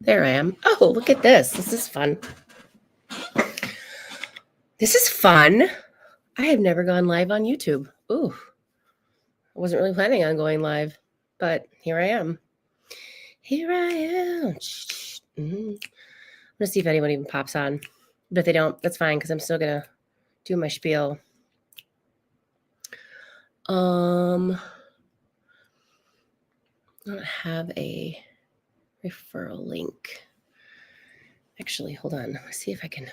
There I am. Oh, look at this. This is fun. This is fun. I have never gone live on YouTube. Ooh, I wasn't really planning on going live, but here I am. Here I am. I'm going to see if anyone even pops on. But if they don't, that's fine because I'm still going to do my spiel. I don't have a referral link. Actually, hold on. Let's see if I can.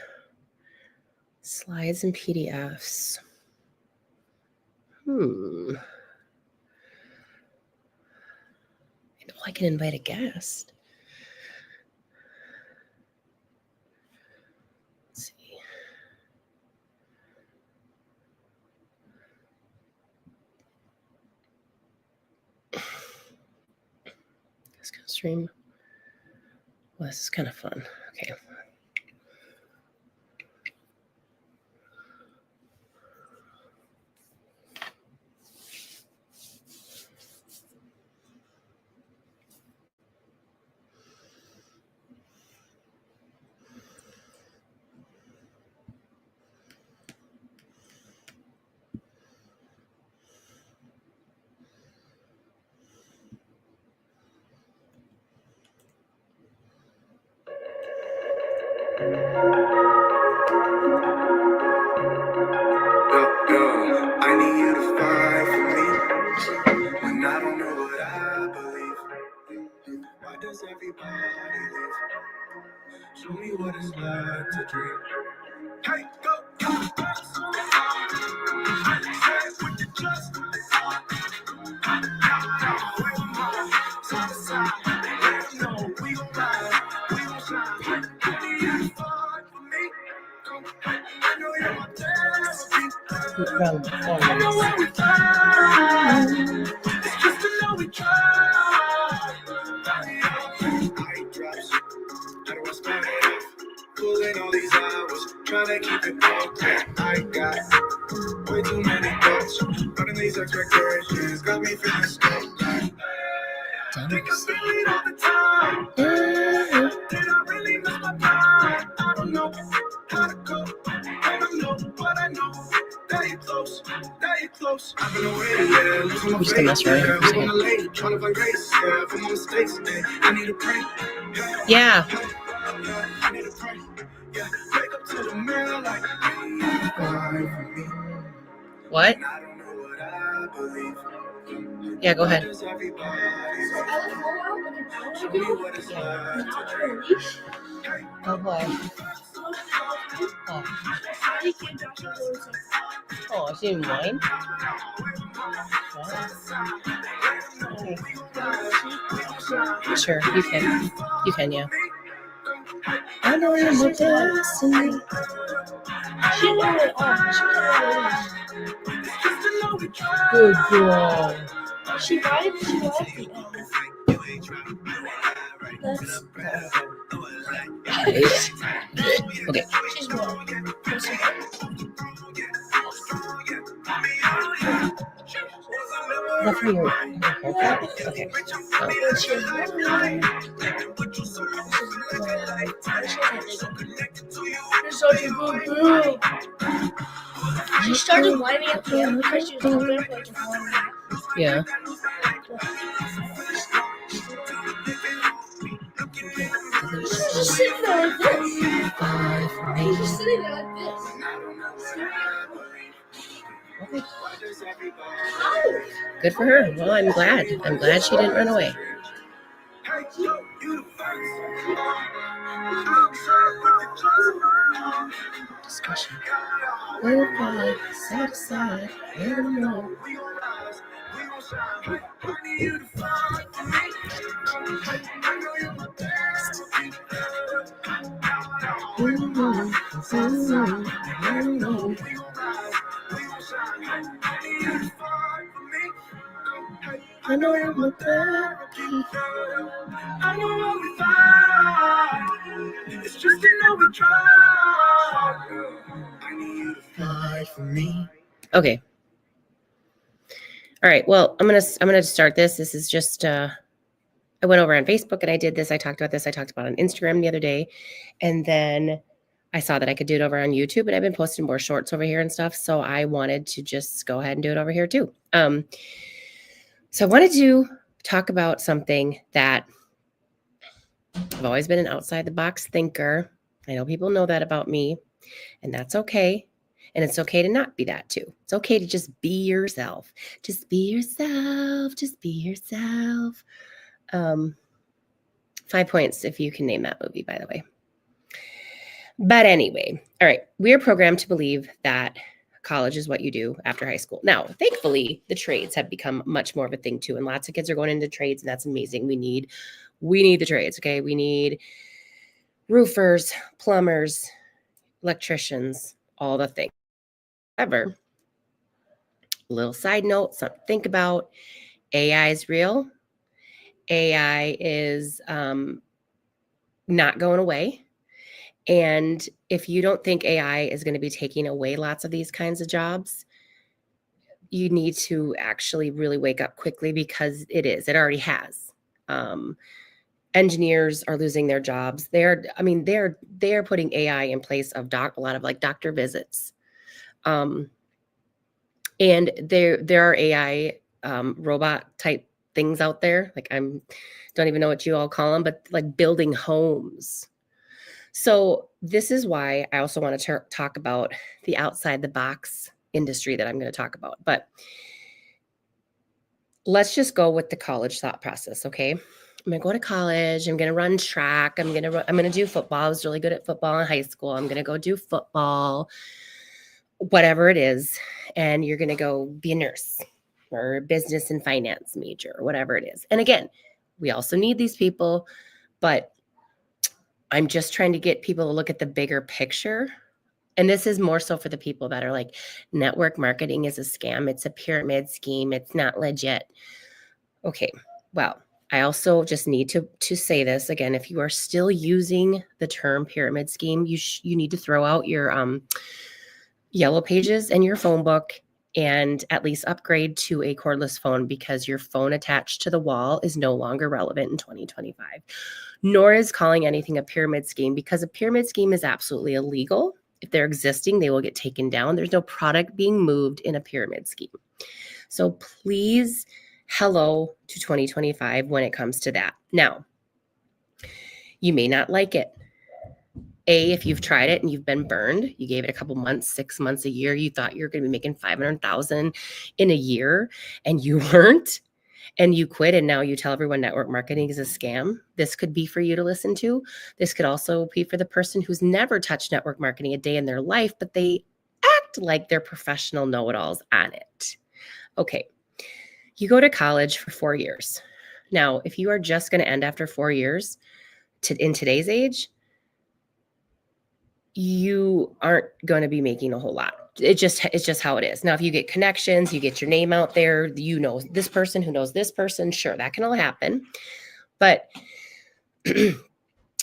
Slides and PDFs. I know I can invite a guest. Let's see. This kind of stream. Well, this is kind of fun. Okay. I need you to fight for me when I don't know what I believe. Why does everybody leave? Show me what it's like to dream. Hey, go, with the trust. Side to side, no, we gon' ride, we gon' shine. I need you to fight for me. I know you're my therapy. I know when we fight, it's just to know we try. I ain't drops, how do I start it off? Pulling all these hours, trying to keep it okay. I got way too many thoughts, running these expectations, got me feeling stuck. I think I feel it all the time. Did I really miss my mind? I don't know how to go. I don't know what I know. That you're close, that you're close. I've been away, yeah, losing my faith, yeah. I'm on the lane, trying to find grace, yeah. For my mistakes, yeah. I need to pray, yeah. I need to pray, yeah. Wake up to the mirror like, I need to fight for me. What? I don't know what I believe. Yeah, go ahead. Oh boy. Oh, is she in wine? Wow. Okay. Sure, you can. You can, yeah. I know you're my destiny. Good girl. She vibes. She likes it. Okay. She's wrong. Not for your haircut? Okay. You're such a good girl. She started lining up the other because she was talking about like yeah. She's just sitting there like this. She's just sitting there like this. Okay. Oh. Good for her. Well, I'm glad. I'm glad she didn't run away. Discussion. Goodbye. Side to side. Never know. I know I'm a therapy. I know what we find. It's just to know we try. I need you to fight for me. Okay. All right. Well, I'm gonna start this. This is just I went over on Facebook and I did this. I talked about this. I talked about it on Instagram the other day. And then I saw that I could do it over on YouTube, and I've been posting more shorts over here and stuff. So I wanted to just go ahead and do it over here too. So I wanted to talk about something that I've always been an outside the box thinker. I know people know that about me, and that's okay. And it's okay to not be that too. It's okay to just be yourself. Just be yourself. Just be yourself. 5 points if you can name that movie, by the way. But anyway, all right. We are programmed to believe that college is what you do after high school. Now, thankfully, the trades have become much more of a thing too, and lots of kids are going into trades, and that's amazing. We need the trades. Okay, we need roofers, plumbers, electricians, all the things. However, little side note, something to think about: AI is real. AI is not going away. And if you don't think AI is going to be taking away lots of these kinds of jobs, you need to actually really wake up quickly, because it already has. Engineers are losing their jobs. They're putting AI in place of a lot of like doctor visits. And there are AI robot type things out there. Like don't even know what you all call them, but like building homes. So this is why I also want to talk about the outside the box industry that I'm going to talk about. But let's just go with the college thought process, okay? I'm going to go to college. I'm going to run track. I'm going to do football. I was really good at football in high school. I'm going to go do football, whatever it is. And you're going to go be a nurse or a business and finance major or whatever it is. And again, we also need these people, but I'm just trying to get people to look at the bigger picture. And this is more so for the people that are like, network marketing is a scam. It's a pyramid scheme. It's not legit. Okay, well, I also just need to say this again. If you are still using the term pyramid scheme, you need to throw out your yellow pages and your phone book, and at least upgrade to a cordless phone, because your phone attached to the wall is no longer relevant in 2025. Nor is calling anything a pyramid scheme, because a pyramid scheme is absolutely illegal. If they're existing, they will get taken down. There's no product being moved in a pyramid scheme. So please, hello to 2025 when it comes to that. Now, you may not like it. If you've tried it and you've been burned, you gave it a couple months, 6 months, a year, you thought you were going to be making $500,000 in a year, and you weren't, and you quit, and now you tell everyone network marketing is a scam. This could be for you to listen to. This could also be for the person who's never touched network marketing a day in their life, but they act like they're professional know-it-alls on it. Okay, you go to college for 4 years. Now, if you are just going to end after 4 years, in today's age, you aren't going to be making a whole lot. It's just how it is. Now, if you get connections, you get your name out there, you know this person who knows this person, sure, that can all happen. But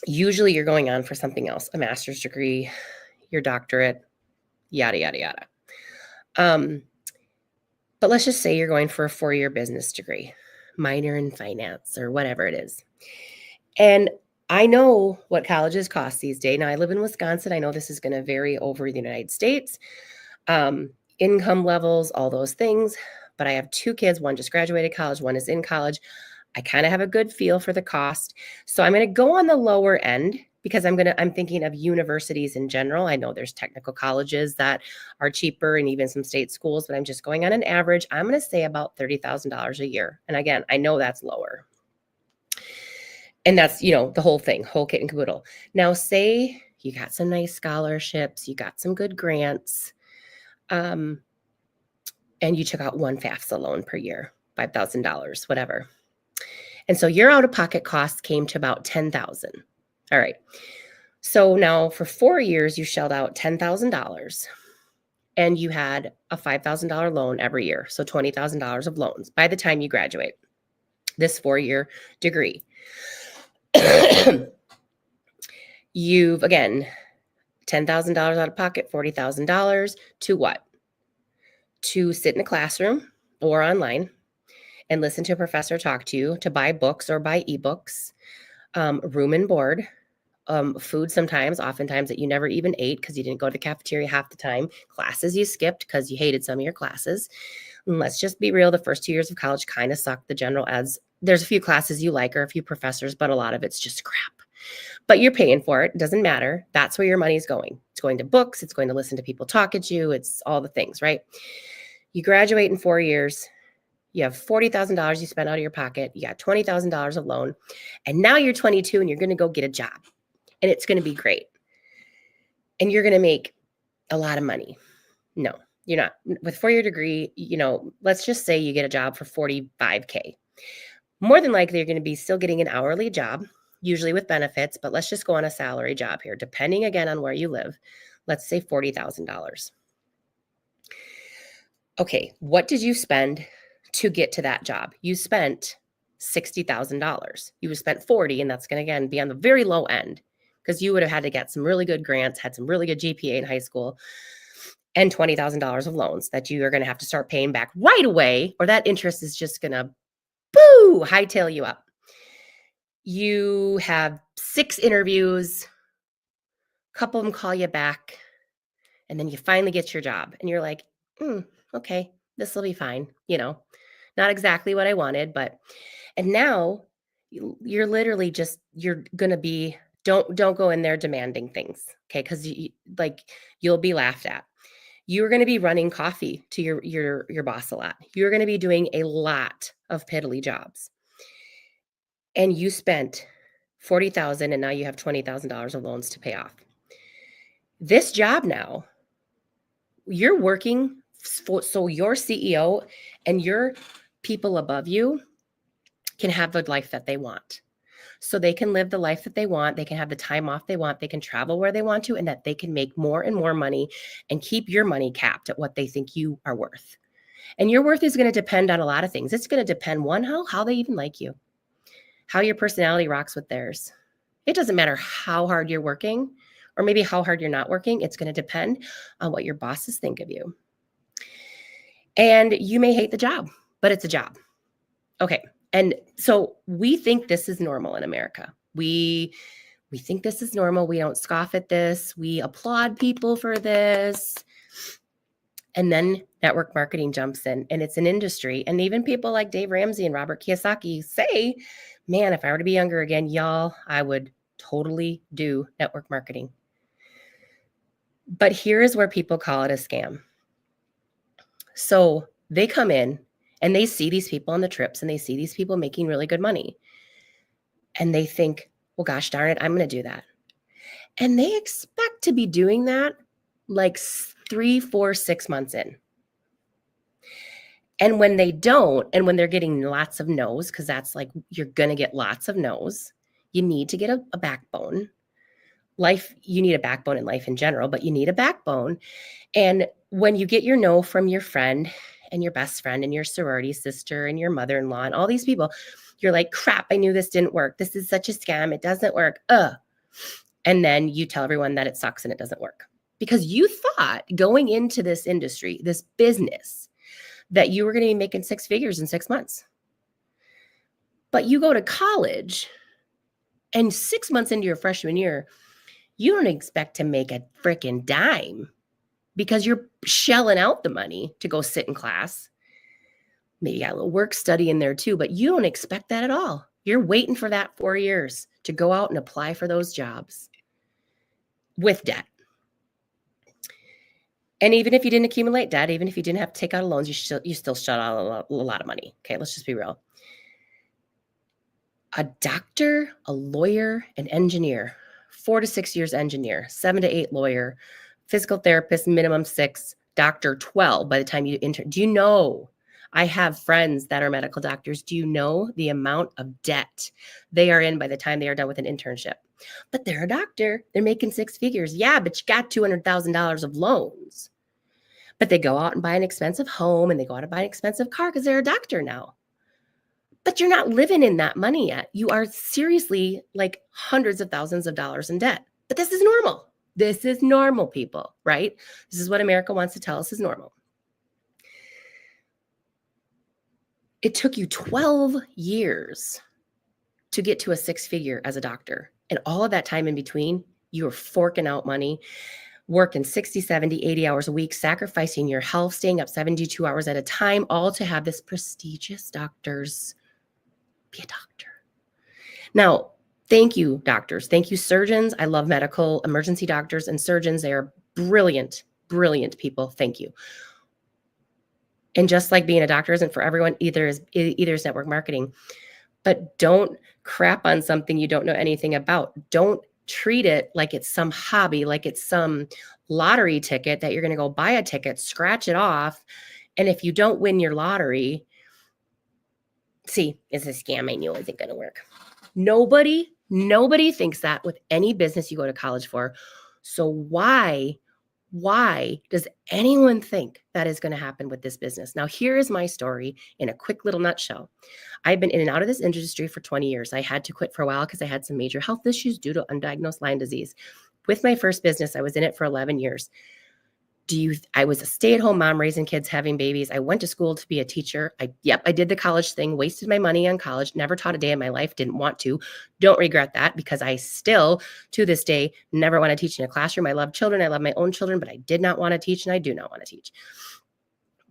usually you're going on for something else, a master's degree, your doctorate, yada, yada, yada. But let's just say you're going for a 4-year business degree, minor in finance or whatever it is. And I know what colleges cost these days. Now, I live in Wisconsin. I know this is going to vary over the United States. Income levels, all those things. But I have 2 kids. One just graduated college. One is in college. I kind of have a good feel for the cost. So I'm going to go on the lower end, because I'm thinking of universities in general. I know there's technical colleges that are cheaper and even some state schools, but I'm just going on an average. I'm going to say about $30,000 a year. And again, I know that's lower. And that's, the whole thing, whole kit and caboodle. Now, say you got some nice scholarships, you got some good grants, and you took out one FAFSA loan per year, $5,000, whatever. And so your out-of-pocket costs came to about $10,000. All right. So now for 4 years, you shelled out $10,000, and you had a $5,000 loan every year. So $20,000 of loans by the time you graduate this 4-year degree. You've, again, $10,000 out of pocket, $40,000 to what? To sit in a classroom or online and listen to a professor talk to you, to buy books or buy ebooks, room and board, food sometimes, oftentimes that you never even ate because you didn't go to the cafeteria half the time, classes you skipped because you hated some of your classes. And let's just be real, the first 2 years of college kind of suck. The general eds, there's a few classes you like or a few professors, but a lot of it's just crap. But you're paying for it. It doesn't matter. That's where your money's going. It's going to books. It's going to listen to people talk at you. It's all the things, right? You graduate in 4 years. You have $40,000 you spent out of your pocket. You got $20,000 of loan. And now you're 22 and you're going to go get a job. And it's going to be great. And you're going to make a lot of money. No, you're not. With a 4-year degree, let's just say you get a job for $45K. More than likely, you're going to be still getting an hourly job, usually with benefits, but let's just go on a salary job here, depending again on where you live. Let's say $40,000. Okay, what did you spend to get to that job? You spent $60,000. You would spent 40, and that's going to again be on the very low end because you would have had to get some really good grants, had some really good GPA in high school, and $20,000 of loans that you are going to have to start paying back right away, or that interest is just going to hightail you up. You have 6 interviews, a couple of them call you back, and then you finally get your job, and you're like, okay, this will be fine. Not exactly what I wanted, and now you're literally just, you're going to be, don't go in there demanding things. Okay. Cause you'll be laughed at. You're going to be running coffee to your boss a lot. You're going to be doing a lot of piddly jobs. And you spent $40,000 and now you have $20,000 of loans to pay off. This job now, you're working so your CEO and your people above you can have the life that they want. So they can live the life that they want. They can have the time off they want. They can travel where they want to, and that they can make more and more money and keep your money capped at what they think you are worth. And your worth is going to depend on a lot of things. It's going to depend, one, how they even like you, how your personality rocks with theirs. It doesn't matter how hard you're working or maybe how hard you're not working. It's going to depend on what your bosses think of you. And you may hate the job, but it's a job. Okay. And so we think this is normal in America. We think this is normal. We don't scoff at this. We applaud people for this. And then network marketing jumps in, and it's an industry. And even people like Dave Ramsey and Robert Kiyosaki say, man, if I were to be younger again, y'all, I would totally do network marketing. But here is where people call it a scam. So they come in and they see these people on the trips and they see these people making really good money. And they think, well, gosh darn it, I'm going to do that. And they expect to be doing that like 3, 4, 6 months in. And when they don't, and when they're getting lots of no's, because that's like, you're going to get lots of no's, you need to get a backbone. You need a backbone in life in general, but you need a backbone. And when you get your no from your friend and your best friend and your sorority sister and your mother-in-law and all these people, you're like, crap, I knew this didn't work. This is such a scam. It doesn't work. And then you tell everyone that it sucks and it doesn't work. Because you thought going into this industry, this business, that you were going to be making 6 figures in 6 months. But you go to college and 6 months into your freshman year, you don't expect to make a freaking dime because you're shelling out the money to go sit in class. Maybe you got a little work study in there too, but you don't expect that at all. You're waiting for that 4 years to go out and apply for those jobs with debt. And even if you didn't accumulate debt, even if you didn't have to take out loans, you still shut out a lot of money. Okay, let's just be real. A doctor, a lawyer, an engineer, 4 to 6 years engineer, 7 to 8 lawyer, physical therapist, minimum 6, doctor 12 by the time you enter. Do you know? I have friends that are medical doctors. Do you know the amount of debt they are in by the time they are done with an internship? But they're a doctor. They're making 6 figures. Yeah, but you got $200,000 of loans. But they go out and buy an expensive home and they go out and buy an expensive car because they're a doctor now. But you're not living in that money yet. You are seriously like hundreds of thousands of dollars in debt. But this is normal. This is normal, people, right? This is what America wants to tell us is normal. It took you 12 years to get to a six figure as a doctor. And all of that time in between, you were forking out money, working 60, 70, 80 hours a week, sacrificing your health, staying up 72 hours at a time, all to have this prestigious doctors be a doctor. Now, thank you, doctors. Thank you, surgeons. I love medical emergency doctors and surgeons. They are brilliant, brilliant people. Thank you. And just like being a doctor isn't for everyone, either is network marketing. But don't crap on something you don't know anything about. Don't treat it like it's some hobby, like it's some lottery ticket that you're going to go buy a ticket, scratch it off. And if you don't win your lottery, see, it's a scam. I knew it wasn't going to work. Nobody thinks that with any business you go to college for. So why does anyone think that is going to happen with this business? Now, here is my story in a quick little nutshell. I've been in and out of this industry for 20 years. I had to quit for a while because I had some major health issues due to undiagnosed Lyme disease. With my first business, I was in it for 11 years. I was a stay-at-home mom raising kids, having babies. I went to school to be a teacher. I did the college thing, wasted my money on college, never taught a day in my life, didn't want to. Don't regret that because I still, to this day, never want to teach in a classroom. I love children. I love my own children, but I did not want to teach and I do not want to teach.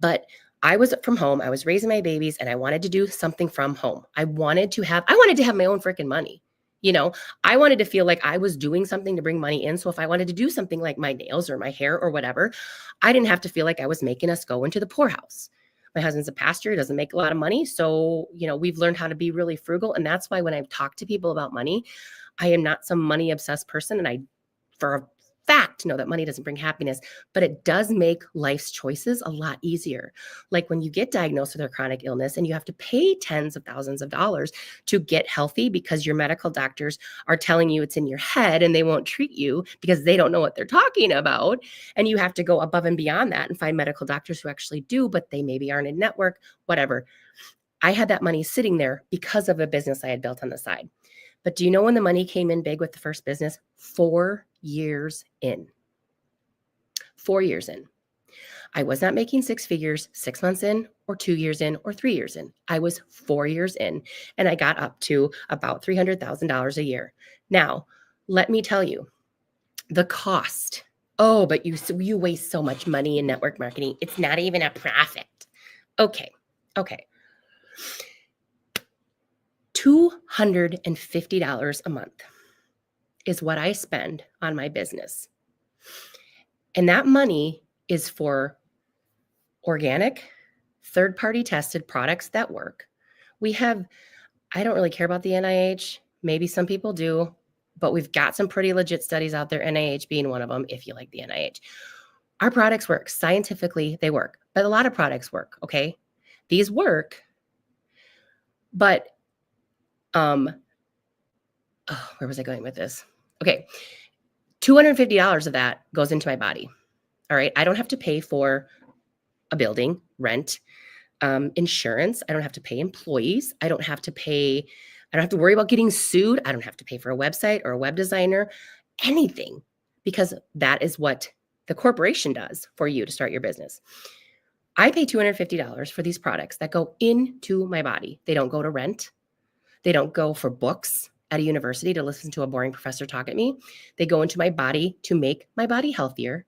But I was from home. I was raising my babies and I wanted to do something from home. I wanted to have my own freaking money. You know, I wanted to feel like I was doing something to bring money in. So if I wanted to do something like my nails or my hair or whatever, I didn't have to feel like I was making us go into the poorhouse. My husband's a pastor. He doesn't make a lot of money. So, we've learned how to be really frugal. And that's why when I talk to people about money, I am not some money obsessed person. And I, for a fact, know that money doesn't bring happiness, but it does make life's choices a lot easier. Like when you get diagnosed with a chronic illness and you have to pay tens of thousands of dollars to get healthy because your medical doctors are telling you it's in your head and they won't treat you because they don't know what they're talking about. And you have to go above and beyond that and find medical doctors who actually do, but they maybe aren't in network, whatever. I had that money sitting there because of a business I had built on the side. But do you know when the money came in big with the first business? 4 years in. 4 years in. I was not making six figures 6 months in or 2 years in or 3 years in. I was 4 years in and I got up to about $300,000 a year. Now, let me tell you, the cost. Oh, but you waste so much money in network marketing. It's not even a profit. Okay. $250 a month is what I spend on my business. And that money is for organic, third-party tested products that work. I don't really care about the NIH. Maybe some people do, but we've got some pretty legit studies out there, NIH being one of them, if you like the NIH. Our products work. Scientifically, they work. But a lot of products work, okay? These work, but where was I going with this? Okay, $250 of that goes into my body. All right, I don't have to pay for a building, rent, insurance. I don't have to pay employees. I don't have to worry about getting sued. I don't have to pay for a website or a web designer, anything, because that is what the corporation does for you to start your business. I pay $250 for these products that go into my body. They don't go to rent. They don't go for books at a university to listen to a boring professor talk at me. They go into my body to make my body healthier,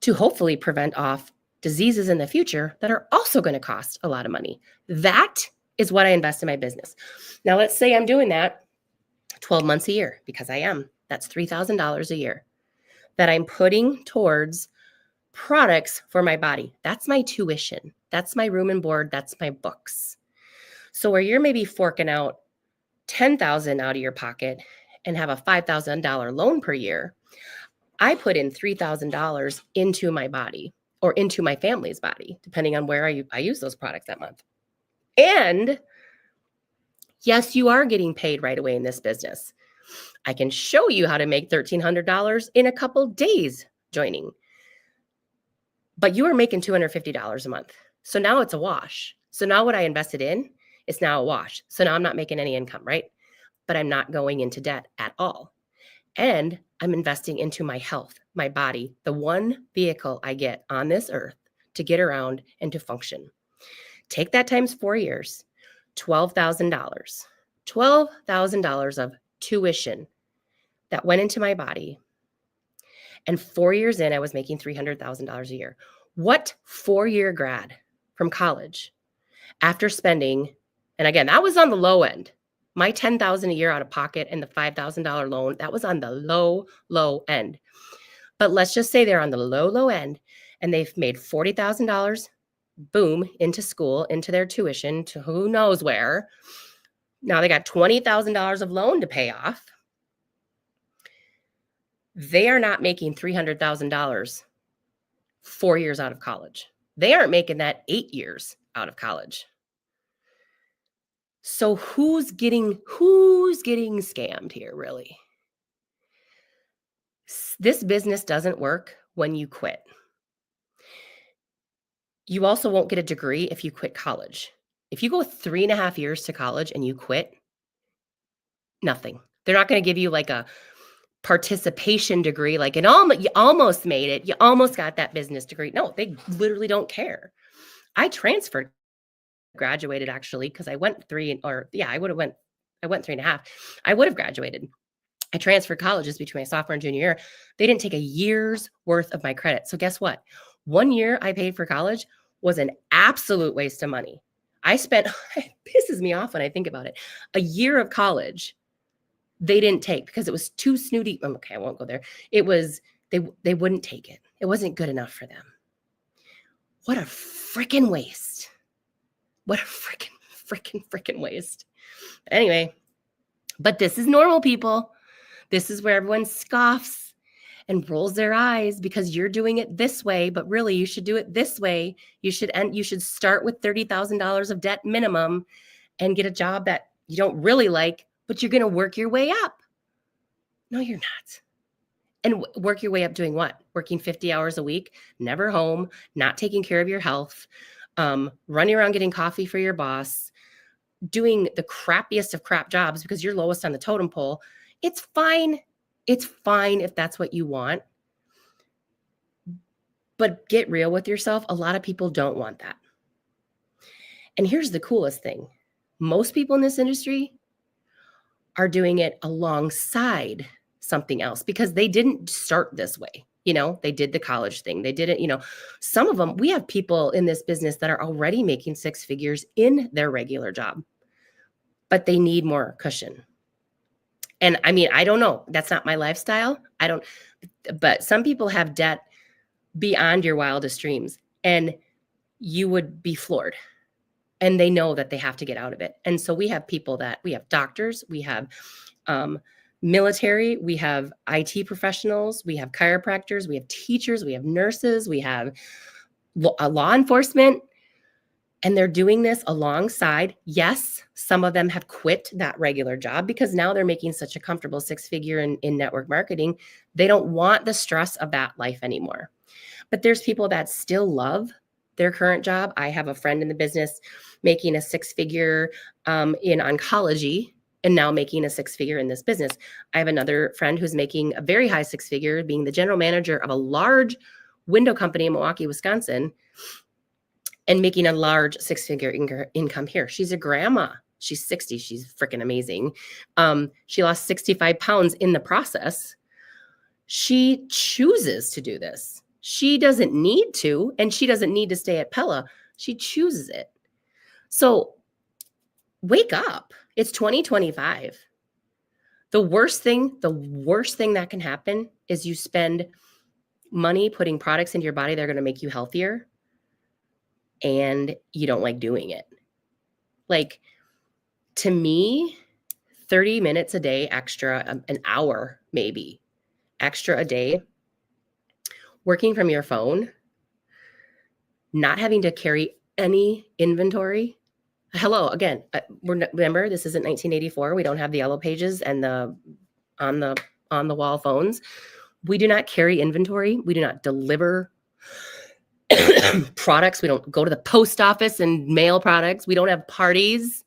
to hopefully prevent off diseases in the future that are also going to cost a lot of money. That is what I invest in my business. Now, let's say I'm doing that 12 months a year, because I am. That's $3,000 a year that I'm putting towards products for my body. That's my tuition. That's my room and board. That's my books. So where you're maybe forking out $10,000 out of your pocket and have a $5,000 loan per year, I put in $3,000 into my body or into my family's body, depending on where I use those products that month. And yes, you are getting paid right away in this business. I can show you how to make $1,300 in a couple days joining. But you are making $250 a month. So now it's a wash. So now what I invested in is now a wash. So now I'm not making any income, right? But I'm not going into debt at all. And I'm investing into my health, my body, the one vehicle I get on this earth to get around and to function. Take that times 4 years, $12,000. $12,000 of tuition that went into my body. And 4 years in, I was making $300,000 a year. What 4-year grad from college, after spending, and again, that was on the low end. My $10,000 a year out of pocket and the $5,000 loan, that was on the low end. But let's just say they're on the low end, and they've made $40,000, boom, into school, into their tuition, to who knows where. Now they got $20,000 of loan to pay off. They are not making $300,000 4 years out of college. They aren't making that 8 years out of college. So who's getting scammed here, really? This business doesn't work when you quit. You also won't get a degree if you quit college. If you go 3.5 years to college and you quit, nothing. They're not going to give you like a participation degree, like you almost made it. You almost got that business degree. No, they literally don't care. I transferred, graduated actually, because I went I went 3.5. I would have graduated. I transferred colleges between my sophomore and junior year. They didn't take a year's worth of my credit. So guess what? 1 year I paid for college was an absolute waste of money. I spent, it pisses me off when I think about it, a year of college they didn't take because it was too snooty. Okay, I won't go there. It was, they wouldn't take it. It wasn't good enough for them. What a freaking waste. What a freaking waste. Anyway, but this is normal, people. This is where everyone scoffs and rolls their eyes because you're doing it this way, but really you should do it this way. You should start with $30,000 of debt minimum and get a job that you don't really like, but you're going to work your way up. No, you're not. And work your way up doing what? Working 50 hours a week, never home, not taking care of your health, running around getting coffee for your boss, doing the crappiest of crap jobs because you're lowest on the totem pole. It's fine. It's fine if that's what you want. But get real with yourself. A lot of people don't want that. And here's the coolest thing. Most people in this industry are doing it alongside something else because they didn't start this way. You know, they did the college thing. They did it, some of them, we have people in this business that are already making 6 figures in their regular job, but they need more cushion. And I mean, I don't know. That's not my lifestyle. But some people have debt beyond your wildest dreams and you would be floored. And they know that they have to get out of it. And so we have doctors, we have military, we have IT professionals, we have chiropractors, we have teachers, we have nurses, we have law enforcement. And they're doing this alongside. Yes, some of them have quit that regular job because now they're making such a comfortable 6-figure in network marketing. They don't want the stress of that life anymore. But there's people that still love their current job. I have a friend in the business making a 6-figure in oncology and now making a 6-figure in this business. I have another friend who's making a very high 6-figure, being the general manager of a large window company in Milwaukee, Wisconsin, and making a large 6-figure income here. She's a grandma. She's 60. She's freaking amazing. She lost 65 pounds in the process. She chooses to do this. She doesn't need to, and she doesn't need to stay at Pella. She chooses it. So wake up. It's 2025. The worst thing that can happen is you spend money putting products into your body that are going to make you healthier, and you don't like doing it. Like, to me, 30 minutes a day extra, an hour maybe extra a day, working from your phone, not having to carry any inventory. Hello, again, remember, this isn't 1984. We don't have the yellow pages and the on the wall phones. We do not carry inventory. We do not deliver products. We don't go to the post office and mail products. We don't have parties.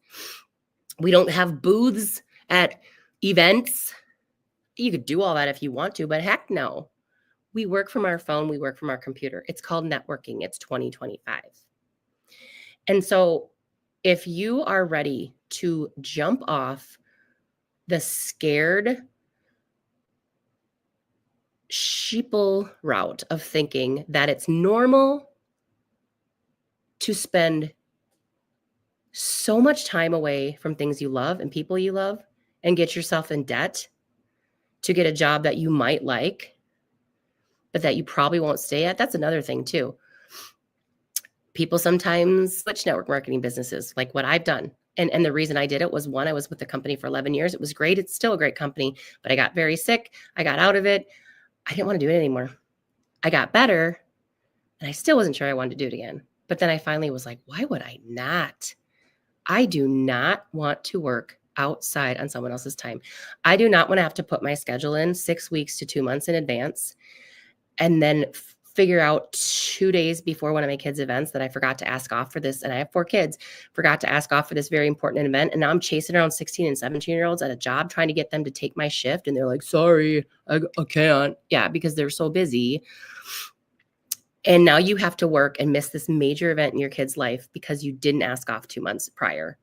We don't have booths at events. You could do all that if you want to, but heck no. We work from our phone. We work from our computer. It's called networking. It's 2025. And so if you are ready to jump off the scared sheeple route of thinking that it's normal to spend so much time away from things you love and people you love and get yourself in debt to get a job that you might like, but that you probably won't stay at, that's another thing too. People sometimes switch network marketing businesses, like what I've done. And the reason I did it was, one, I was with the company for 11 years. It was great. It's still a great company, but I got very sick. I got out of it. I didn't want to do it anymore. I got better and I still wasn't sure I wanted to do it again. But then I finally was like, why would I not? I do not want to work outside on someone else's time. I do not want to have to put my schedule in 6 weeks to 2 months in advance and then figure out 2 days before one of my kids' events that I forgot to ask off for this. And I have 4 kids, forgot to ask off for this very important event. And now I'm chasing around 16 and 17-year-olds at a job trying to get them to take my shift. And they're like, sorry, I can't. Yeah, because they're so busy. And now you have to work and miss this major event in your kid's life because you didn't ask off 2 months prior.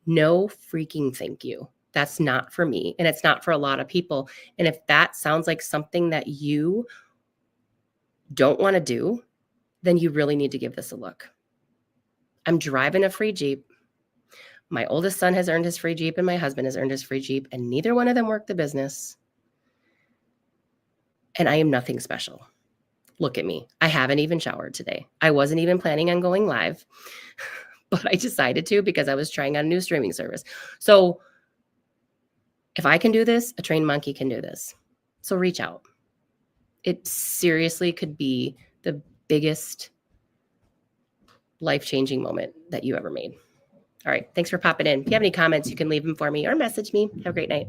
No freaking thank you. That's not for me. And it's not for a lot of people. And if that sounds like something that you don't want to do, then you really need to give this a look. I'm driving a free Jeep. My oldest son has earned his free Jeep and my husband has earned his free Jeep, and neither one of them work the business. And I am nothing special. Look at me. I haven't even showered today. I wasn't even planning on going live, but I decided to because I was trying out a new streaming service. So if I can do this, a trained monkey can do this. So reach out. It seriously could be the biggest life-changing moment that you ever made. All right. Thanks for popping in. If you have any comments, you can leave them for me or message me. Have a great night.